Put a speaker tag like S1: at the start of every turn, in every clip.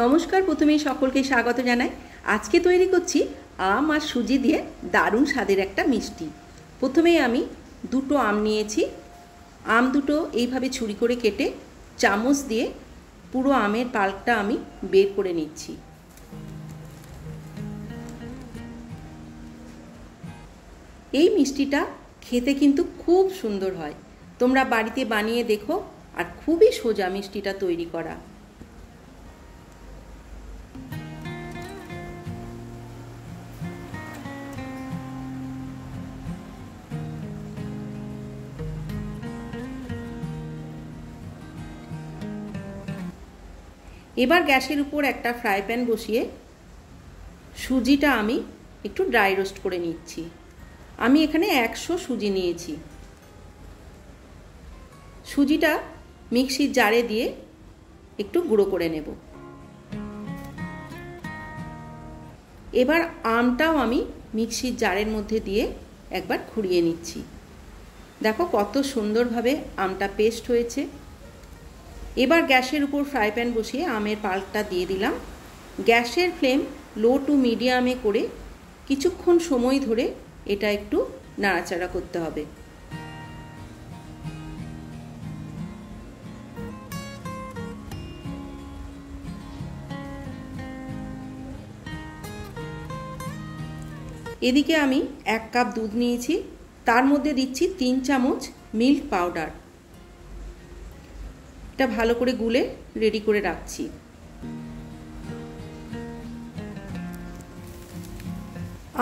S1: নমস্কার, প্রথমেই সকলকে স্বাগত জানাই। আজকে তৈরি করছি আম আর সুজি দিয়ে দারুণ স্বাদের একটা মিষ্টি। প্রথমেই আমি দুটো আম নিয়েছি। আম দুটো এইভাবে ছুরি করে কেটে চামচ দিয়ে পুরো আমের পাল্পটা আমি বের করে নিচ্ছি। এই মিষ্টিটা খেতে কিন্তু খুব সুন্দর হয়। তোমরা বাড়িতে বানিয়ে দেখো, আর খুবই সোজা মিষ্টিটা তৈরি করা। এবার গ্যাসের উপর একটা ফ্রাই প্যান বসিয়ে সুজিটা আমি একটু ড্রাই রোস্ট করে নিচ্ছি। আমি এখানে 100 সুজি নিয়েছি। সুজিটা মিক্সির জারে দিয়ে একটু গুঁড়ো করে নেব। এবার আমটাও আমি মিক্সির জারের মধ্যে দিয়ে একবার ঘুরিয়ে নিচ্ছি। দেখো কত সুন্দরভাবে আমটা পেস্ট হয়েছে। এবার গ্যাসের উপর ফ্রাই প্যান বসিয়ে আমের পাল্পটা দিয়ে দিলাম। গ্যাসের ফ্লেম লো টু মিডিয়ামে করে কিছুক্ষণ সময় ধরে এটা একটু নাড়াচাড়া করতে হবে। এদিকে আমি 1 কাপ দুধ নিয়েছি, তার মধ্যে দিচ্ছি 3 চামচ মিল্ক পাউডার। এটা ভালো করে গুলে রেডি করে রাখছি।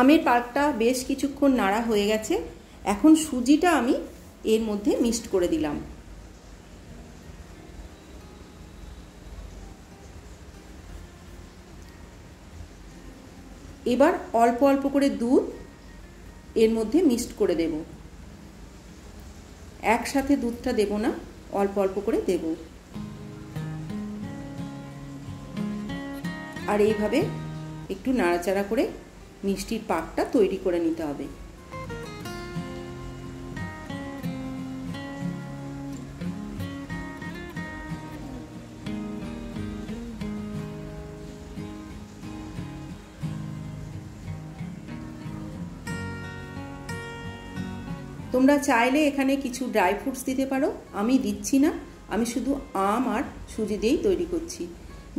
S1: আমের পাল্পটা বেশ কিছুক্ষণ নাড়া হয়ে গেছে। এখন সুজিটা আমি এর মধ্যে মিক্সড করে দিলাম। এবার অল্প অল্প করে দুধ এর মধ্যে মিক্সড করে দেব। একসাথে দুধটা দেব না, অল্প অল্প করে দেব। আর এইভাবে একটু নাড়াচাড়া করে মিষ্টির পাকটা তৈরি করে নিতে হবে। তোমরা চাইলে এখানে কিছু ড্রাই ফ্রুটস দিতে পারো, আমি দিচ্ছি না। আমি শুধু আম আর সুজি দিয়েই তৈরি করছি।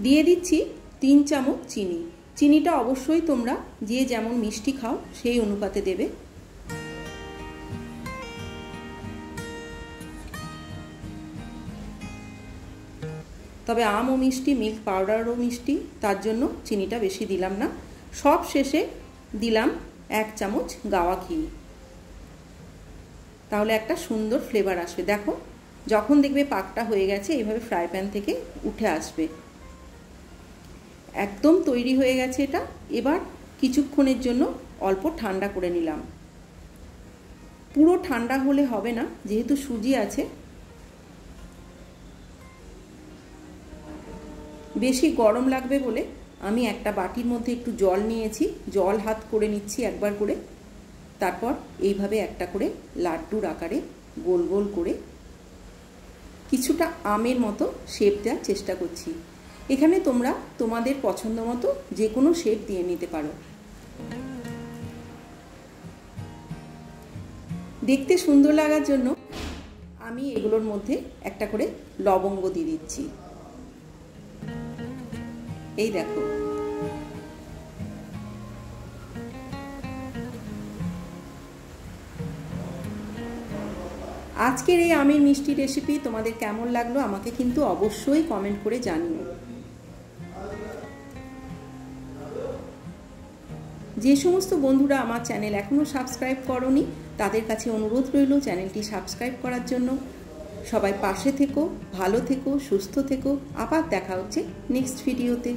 S1: দিয়ে দিচ্ছি 3 চামচ চিনি। চিনিটা অবশ্যই তোমরা যে যেমন মিষ্টি খাও সেই অনুপাতে দেবে। তবে আমও মিষ্টি, মিল্ক পাউডারও মিষ্টি, তার জন্য চিনিটা বেশি দিলাম না। সব শেষে দিলাম 1 চামচ গাওয়া ঘি। তাহলে একটা সুন্দর ফ্লেভার আসবে। দেখো যখন দেখবে পাকটা হয়ে গেছে এইভাবে ফ্রাই প্যান থেকে উঠে আসবে। একদম তৈরি হয়ে গেছে এটা। এবার কিছুক্ষণের জন্য অল্প ঠান্ডা করে নিলাম। পুরো ঠান্ডা হলে হবে না, যেহেতু সুজি আছে। বেশি গরম লাগবে বলে আমি একটা বাটির মধ্যে একটু জল নিয়েছি। জল হাত করে নিচ্ছি একবার করে। তারপর এইভাবে একটা করে লাড্ডুর আকারে গোল গোল করে কিছুটা আমের মতো শেপ দেওয়ার চেষ্টা করছি। এখানে তোমরা তোমাদের পছন্দ মতো যে কোনো শেপ দিয়ে নিতে পারো। দেখতে সুন্দর লাগার জন্য আমি এগুলোর মধ্যে একটা করে লবঙ্গ দিয়ে দিচ্ছি। এই দেখো, আজকের এই আমের মিষ্টি রেসিপি তোমাদের কেমন লাগলো আমাকে কিন্তু অবশ্যই কমেন্ট করে জানিও। যে সমস্ত বন্ধুরা আমার চ্যানেল এখনও সাবস্ক্রাইব করোনি তাদের কাছে অনুরোধ রইল চ্যানেলটি সাবস্ক্রাইব করার জন্য। সবাই পাশে থেকো, ভালো থেকো, সুস্থ থেকো। আবার দেখা হচ্ছে নেক্সট ভিডিওতে।